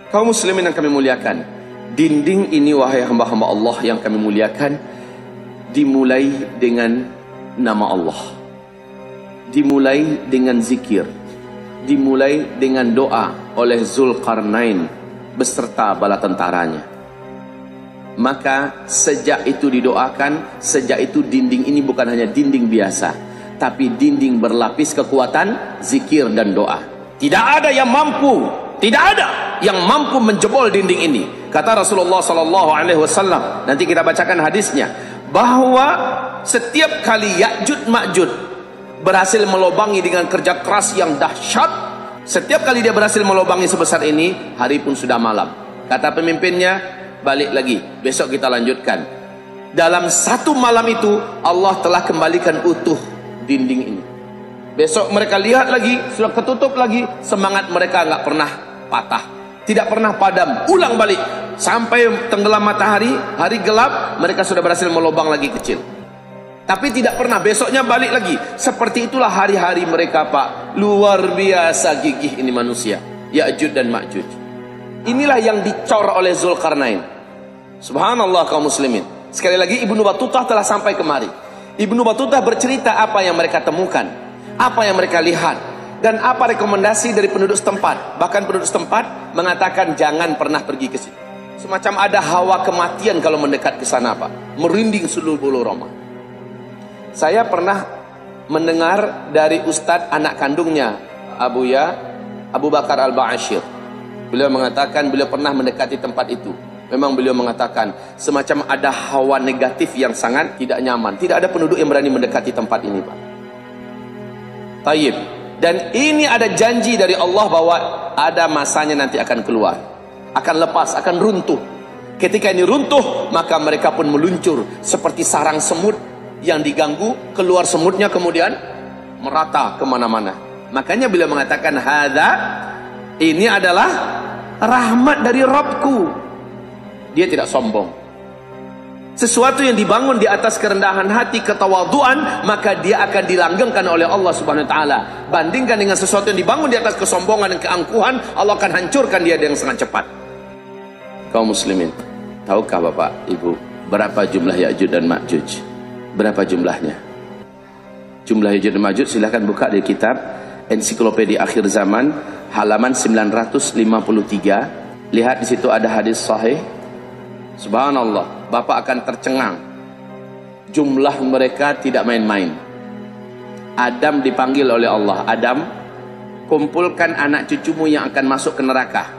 Kaum muslimin yang kami muliakan, dinding ini wahai hamba-hamba Allah yang kami muliakan, dimulai dengan nama Allah, dimulai dengan zikir, dimulai dengan doa oleh Zulkarnain beserta bala tentaranya. Maka sejak itu didoakan, sejak itu dinding ini bukan hanya dinding biasa, tapi dinding berlapis kekuatan zikir dan doa. Tidak ada yang mampu, tidak ada yang mampu menjebol dinding ini. Kata Rasulullah sallallahu alaihi wasallam, nanti kita bacakan hadisnya, bahwa setiap kali Ya'juj Ma'juj berhasil melobangi dengan kerja keras yang dahsyat, setiap kali dia berhasil melobangi sebesar ini, hari pun sudah malam. Kata pemimpinnya, balik lagi, besok kita lanjutkan. Dalam satu malam itu Allah telah kembalikan utuh dinding ini. Besok mereka lihat lagi, sudah ketutup lagi, semangat mereka nggak pernah patah, tidak pernah padam, ulang balik sampai tenggelam matahari, hari gelap, mereka sudah berhasil melobang lagi kecil. Tapi tidak pernah besoknya balik lagi. Seperti itulah hari-hari mereka, Pak. Luar biasa gigih ini manusia, Ya'juj dan Ma'juj. Inilah yang dicor oleh Zulkarnain. Subhanallah kaum muslimin. Sekali lagi Ibnu Battutah telah sampai kemari. Ibnu Battutah bercerita apa yang mereka temukan, apa yang mereka lihat, dan apa rekomendasi dari penduduk setempat. Bahkan penduduk setempat mengatakan jangan pernah pergi ke situ. Semacam ada hawa kematian kalau mendekat ke sana, Pak. Merinding seluruh bulu roma. Saya pernah mendengar dari Ustadz anak kandungnya Abu Bakar Al-Ba'asyir. Beliau mengatakan beliau pernah mendekati tempat itu. Memang beliau mengatakan semacam ada hawa negatif yang sangat tidak nyaman. Tidak ada penduduk yang berani mendekati tempat ini, Pak. Tayyib. Dan ini ada janji dari Allah bahwa ada masanya nanti akan keluar, akan lepas, akan runtuh. Ketika ini runtuh, maka mereka pun meluncur seperti sarang semut yang diganggu, keluar semutnya kemudian merata kemana-mana. Makanya beliau mengatakan hadza, ini adalah rahmat dari Rabbku. Dia tidak sombong. Sesuatu yang dibangun di atas kerendahan hati, ketawaduan, maka dia akan dilanggengkan oleh Allah Subhanahu wa taala. Bandingkan dengan sesuatu yang dibangun di atas kesombongan dan keangkuhan, Allah akan hancurkan dia dengan sangat cepat. Kaum muslimin, tahukah Bapak, Ibu, berapa jumlah Ya'juj dan Ma'juj? Berapa jumlahnya? Jumlah Ya'juj dan Ma'juj silahkan buka di kitab Ensiklopedia Akhir Zaman halaman 953. Lihat di situ ada hadis sahih. Subhanallah, Bapak akan tercengang. Jumlah mereka tidak main-main. Adam dipanggil oleh Allah, Adam, kumpulkan anak cucumu yang akan masuk ke neraka.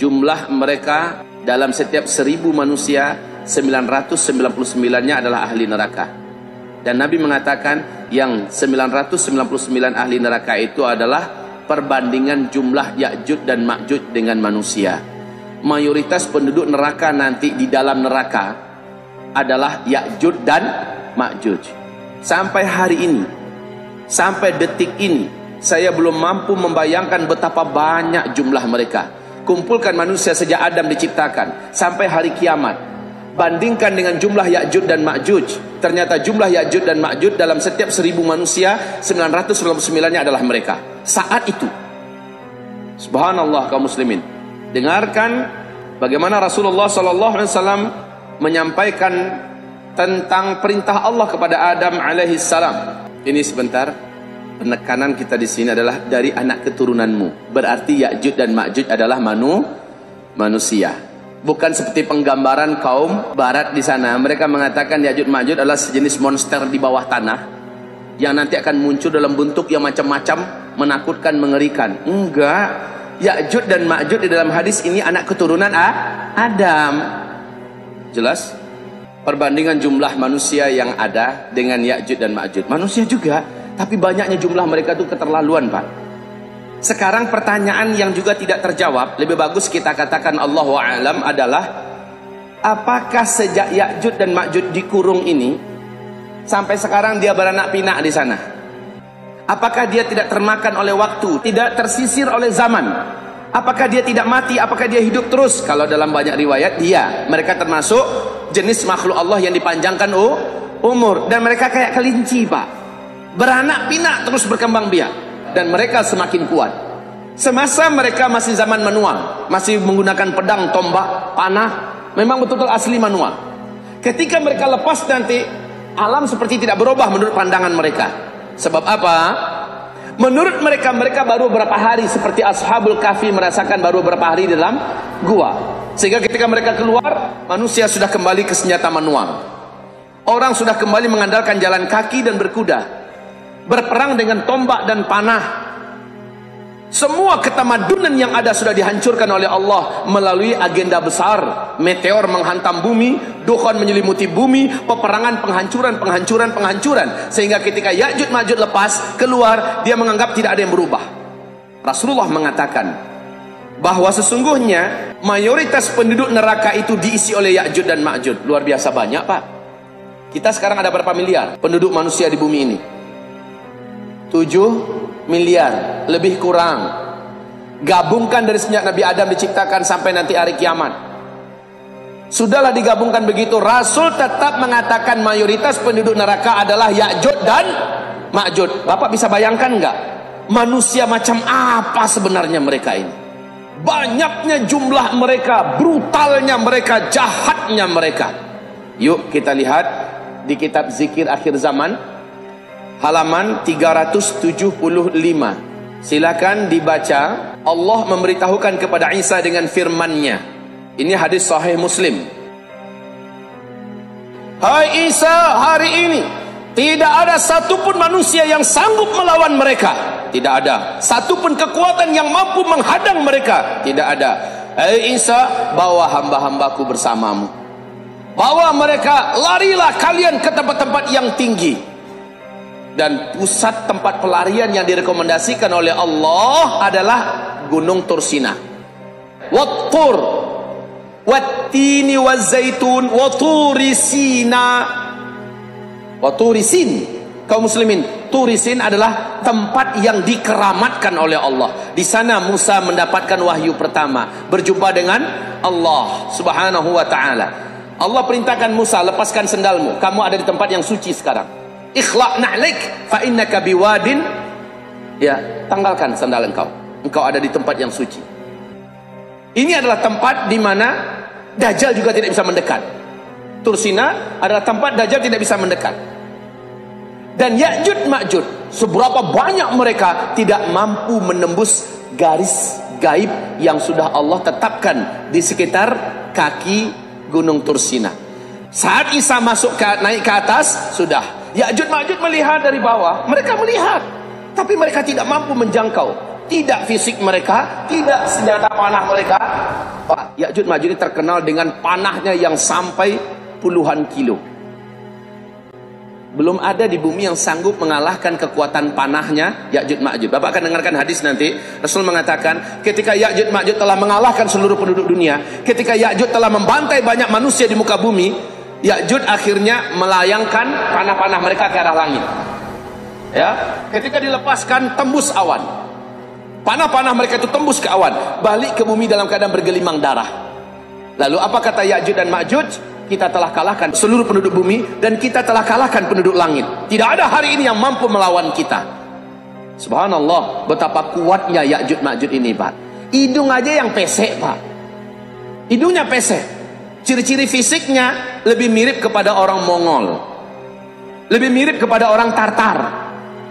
Jumlah mereka dalam setiap 1000 manusia, 999-nya adalah ahli neraka. Dan Nabi mengatakan yang 999 ahli neraka itu adalah perbandingan jumlah Ya'juj dan Ma'juj dengan manusia. Mayoritas penduduk neraka nanti di dalam neraka adalah Ya'juj dan Ma'juj. Sampai hari ini, sampai detik ini, saya belum mampu membayangkan betapa banyak jumlah mereka. Kumpulkan manusia sejak Adam diciptakan sampai hari kiamat. Bandingkan dengan jumlah Ya'juj dan Ma'juj. Ternyata jumlah Ya'juj dan Ma'juj dalam setiap 1000 manusia, 999-nya adalah mereka. Saat itu. Subhanallah kaum muslimin. Dengarkan bagaimana Rasulullah sallallahu alaihi wasallam menyampaikan tentang perintah Allah kepada Adam alaihi salam. Ini sebentar, penekanan kita di sini adalah dari anak keturunanmu. Berarti Ya'juj dan Ma'juj adalah manusia. Bukan seperti penggambaran kaum barat di sana. Mereka mengatakan Ya'juj Ma'juj adalah sejenis monster di bawah tanah yang nanti akan muncul dalam bentuk yang macam-macam, menakutkan, mengerikan. Enggak. Ya'juj dan Ma'juj di dalam hadis ini anak keturunan Adam. Jelas? Perbandingan jumlah manusia yang ada dengan Ya'juj dan Ma'juj. Manusia juga, tapi banyaknya jumlah mereka itu keterlaluan, Pak. Sekarang pertanyaan yang juga tidak terjawab, lebih bagus kita katakan Allahu a'lam, adalah apakah sejak Ya'juj dan Ma'juj dikurung ini sampai sekarang dia beranak pinak di sana? Apakah dia tidak termakan oleh waktu, tidak tersisir oleh zaman? Apakah dia tidak mati? Apakah dia hidup terus? Kalau dalam banyak riwayat, mereka termasuk jenis makhluk Allah yang dipanjangkan umur. Dan mereka kayak kelinci, Pak. Beranak pinak terus berkembang biak. Dan mereka semakin kuat. Semasa mereka masih zaman manual, masih menggunakan pedang, tombak, panah. Memang betul-betul asli manual. Ketika mereka lepas nanti, alam seperti tidak berubah menurut pandangan mereka. Sebab apa? Menurut mereka, mereka baru berapa hari seperti Ashabul Kahfi merasakan baru berapa hari dalam gua. Sehingga ketika mereka keluar, manusia sudah kembali ke senjata manual. Orang sudah kembali mengandalkan jalan kaki dan berkuda, berperang dengan tombak dan panah. Semua ketamadunan yang ada sudah dihancurkan oleh Allah melalui agenda besar. Meteor menghantam bumi, dukhan menyelimuti bumi, peperangan, penghancuran. Sehingga ketika Ya'juj Ma'juj lepas, keluar, dia menganggap tidak ada yang berubah. Rasulullah mengatakan bahwa sesungguhnya mayoritas penduduk neraka itu diisi oleh Ya'juj dan Ma'juj. Luar biasa banyak, Pak. Kita sekarang ada berapa miliar penduduk manusia di bumi ini? 7 miliar, lebih kurang. Gabungkan dari sejak Nabi Adam diciptakan sampai nanti hari kiamat. Sudahlah digabungkan begitu, Rasul tetap mengatakan mayoritas penduduk neraka adalah Ya'juj dan Ma'juj. Bapak bisa bayangkan enggak? Manusia macam apa sebenarnya mereka ini? Banyaknya jumlah mereka, brutalnya mereka, jahatnya mereka. Yuk kita lihat di kitab Zikir Akhir Zaman, halaman 375. Silakan dibaca. Allah memberitahukan kepada Isa dengan firman-Nya. Ini hadis sahih Muslim. Hai Isa, hari ini tidak ada satupun manusia yang sanggup melawan mereka. Tidak ada satupun kekuatan yang mampu menghadang mereka. Tidak ada. Hai Isa, bawa hamba-hambaku bersamamu. Bawa mereka, larilah kalian ke tempat-tempat yang tinggi. Dan pusat tempat pelarian yang direkomendasikan oleh Allah adalah Gunung Tursina. Wat-Tur, Wat-Tini Waz-Zaitun, Wa-Turisina. Wa-Turisin. Kaum muslimin, Turisin adalah tempat yang dikeramatkan oleh Allah. Di sana Musa mendapatkan wahyu pertama, berjumpa dengan Allah Subhanahu wa taala. Allah perintahkan Musa, lepaskan sendalmu. Kamu ada di tempat yang suci sekarang. Ikhla' na'lik fa innaka biwadin. Ya, tanggalkan sandal engkau. Engkau ada di tempat yang suci. Ini adalah tempat di mana Dajjal juga tidak bisa mendekat. Tursina adalah tempat Dajjal tidak bisa mendekat. Dan Ya'juj Ma'juj, seberapa banyak mereka tidak mampu menembus garis gaib yang sudah Allah tetapkan di sekitar kaki Gunung Tursina. Saat Isa naik ke atas, sudah Ya'juj Ma'juj melihat dari bawah. Mereka melihat, tapi mereka tidak mampu menjangkau. Tidak fisik mereka, tidak senjata panah mereka. Pak, Ya'juj Ma'juj ini terkenal dengan panahnya yang sampai puluhan kilo. Belum ada di bumi yang sanggup mengalahkan kekuatan panahnya Ya'juj Ma'juj. Bapak akan dengarkan hadis nanti. Rasul mengatakan ketika Ya'juj Ma'juj telah mengalahkan seluruh penduduk dunia, ketika Ya'juj telah membantai banyak manusia di muka bumi, Ya'juj akhirnya melayangkan panah-panah mereka ke arah langit. Ya, ketika dilepaskan tembus awan. Panah-panah mereka itu tembus ke awan, balik ke bumi dalam keadaan bergelimang darah. Lalu apa kata Ya'juj dan Ma'juj? Kita telah kalahkan seluruh penduduk bumi dan kita telah kalahkan penduduk langit. Tidak ada hari ini yang mampu melawan kita. Subhanallah, betapa kuatnya Ya'juj Ma'juj ini, Pak. Hidung aja yang pesek, Pak. Hidungnya pesek. Ciri-ciri fisiknya lebih mirip kepada orang Mongol, lebih mirip kepada orang Tartar,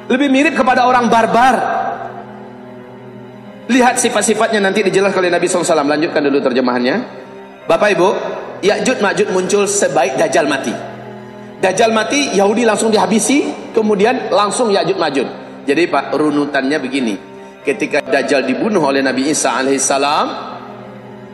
lebih mirip kepada orang barbar. Lihat sifat-sifatnya nanti dijelaskan oleh Nabi SAW. Lanjutkan dulu terjemahannya. Bapak Ibu, Ya'juj Ma'juj muncul sebaik Dajjal mati. Dajjal mati, Yahudi langsung dihabisi, kemudian langsung Ya'juj Ma'juj. Jadi Pak, runutannya begini. Ketika Dajjal dibunuh oleh Nabi Isa alaihissalam,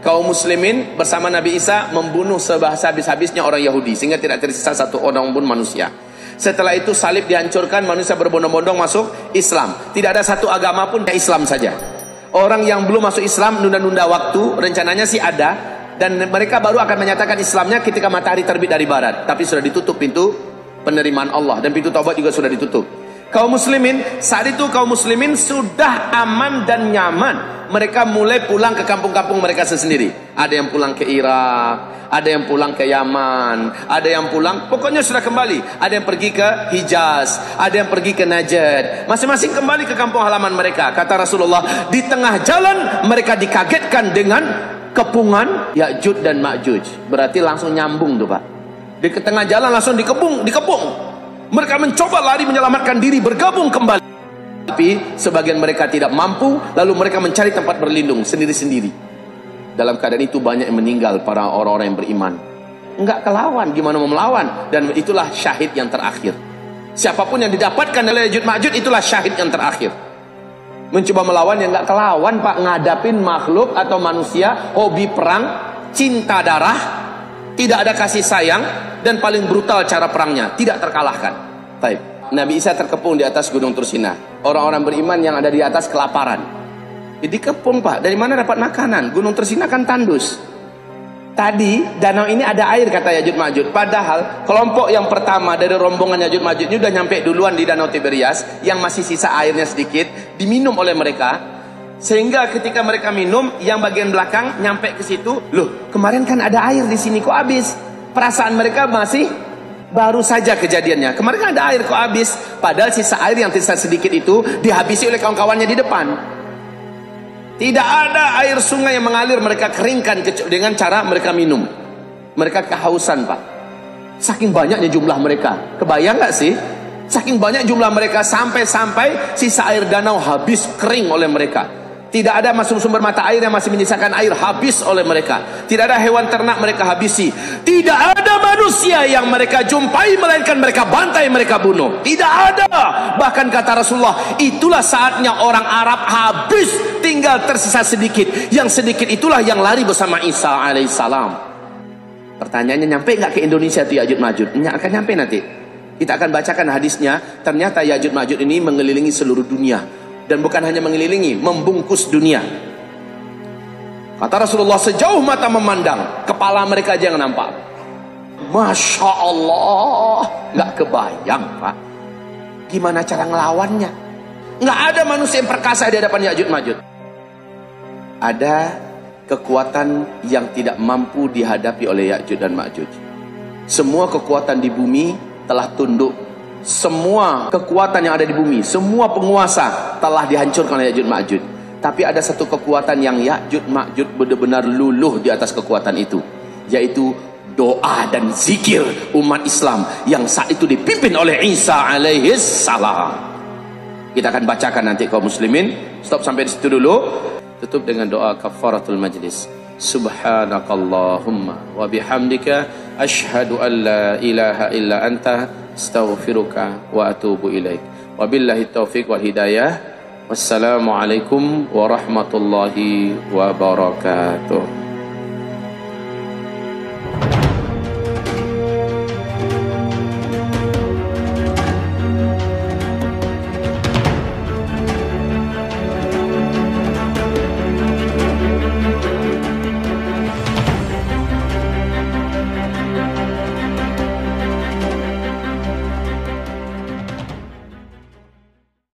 kaum muslimin bersama Nabi Isa membunuh sehabis-habisnya orang Yahudi, sehingga tidak tersisa satu orang pun manusia. Setelah itu salib dihancurkan, manusia berbondong-bondong masuk Islam. Tidak ada satu agama pun Islam saja. Orang yang belum masuk Islam nunda-nunda waktu, rencananya sih ada, dan mereka baru akan menyatakan Islamnya ketika matahari terbit dari barat. Tapi sudah ditutup pintu penerimaan Allah, dan pintu taubat juga sudah ditutup. Kaum muslimin, saat itu kaum muslimin sudah aman dan nyaman. Mereka mulai pulang ke kampung-kampung mereka sendiri. Ada yang pulang ke Irak, ada yang pulang ke Yaman, ada yang pulang, pokoknya sudah kembali. Ada yang pergi ke Hijaz, ada yang pergi ke Najd. Masing-masing kembali ke kampung halaman mereka. Kata Rasulullah, di tengah jalan mereka dikagetkan dengan kepungan Ya'juj dan Ma'juj. Berarti langsung nyambung tuh Pak. Di tengah jalan langsung dikepung. Mereka mencoba lari menyelamatkan diri, bergabung kembali. Tapi sebagian mereka tidak mampu, lalu mereka mencari tempat berlindung sendiri-sendiri. Dalam keadaan itu banyak yang meninggal, para orang-orang yang beriman. Enggak kelawan, gimana mau melawan? Dan itulah syahid yang terakhir. Siapapun yang didapatkan oleh Ya'juj Ma'juj, itulah syahid yang terakhir. Mencoba melawan yang enggak kelawan Pak, ngadapin makhluk atau manusia, hobi perang, cinta darah, tidak ada kasih sayang, dan paling brutal cara perangnya, tidak terkalahkan. Baik. Nabi Isa terkepung di atas gunung Tursina. Orang-orang beriman yang ada di atas kelaparan. Jadi kepung Pak, dari mana dapat makanan? Gunung Tursina kan tandus. Tadi danau ini ada air kata Ya'juj Ma'juj. Padahal kelompok yang pertama dari rombongan Ya'juj Ma'juj ini sudah nyampe duluan di danau Tiberias, yang masih sisa airnya sedikit, diminum oleh mereka. Sehingga ketika mereka minum, yang bagian belakang nyampe ke situ, loh kemarin kan ada air di sini kok habis? Perasaan mereka masih baru saja kejadiannya. Kemarin kan ada air kok habis? Padahal sisa air yang tersisa sedikit itu dihabisi oleh kawan-kawannya di depan. Tidak ada air sungai yang mengalir, mereka keringkan dengan cara mereka minum. Mereka kehausan Pak. Saking banyaknya jumlah mereka. Kebayang gak sih? Saking banyak jumlah mereka sampai-sampai sisa air danau habis kering oleh mereka. Tidak ada sumber mata air yang masih menyisakan air, habis oleh mereka. Tidak ada hewan ternak mereka habisi. Tidak ada manusia yang mereka jumpai melainkan mereka bantai, mereka bunuh. Tidak ada. Bahkan kata Rasulullah, itulah saatnya orang Arab habis, tinggal tersisa sedikit. Yang sedikit itulah yang lari bersama Isa alaihissalam. Pertanyaannya, nyampe nggak ke Indonesia tuh Ya'juj Ma'juj? Nggak akan nyampe nanti. Kita akan bacakan hadisnya. Ternyata Ya'juj Ma'juj ini mengelilingi seluruh dunia. Dan bukan hanya mengelilingi, membungkus dunia. Kata Rasulullah, sejauh mata memandang, kepala mereka aja yang nampak. Masya Allah, nggak kebayang Pak, gimana cara ngelawannya? Nggak ada manusia yang perkasa di hadapan Ya'juj Ma'juj. Ada kekuatan yang tidak mampu dihadapi oleh Ya'juj dan Ma'juj. Semua kekuatan di bumi telah tunduk. Semua kekuatan yang ada di bumi, semua penguasa telah dihancurkan oleh Ya'juj Ma'juj. Tapi ada satu kekuatan yang Ya'juj Ma'juj benar-benar luluh di atas kekuatan itu, yaitu doa dan zikir umat Islam yang saat itu dipimpin oleh Isa alaihis salam. Kita akan bacakan nanti kaum muslimin. Stop sampai di situ dulu. Tutup dengan doa kafaratul majlis. Subhanakallahumma wa bihamdika asyhadu an la ilaha illa anta astaghfiruka wa atubu ilaik. Wabillahi taufiq wal hidayah. Wassalamualaikum warahmatullahi wabarakatuh.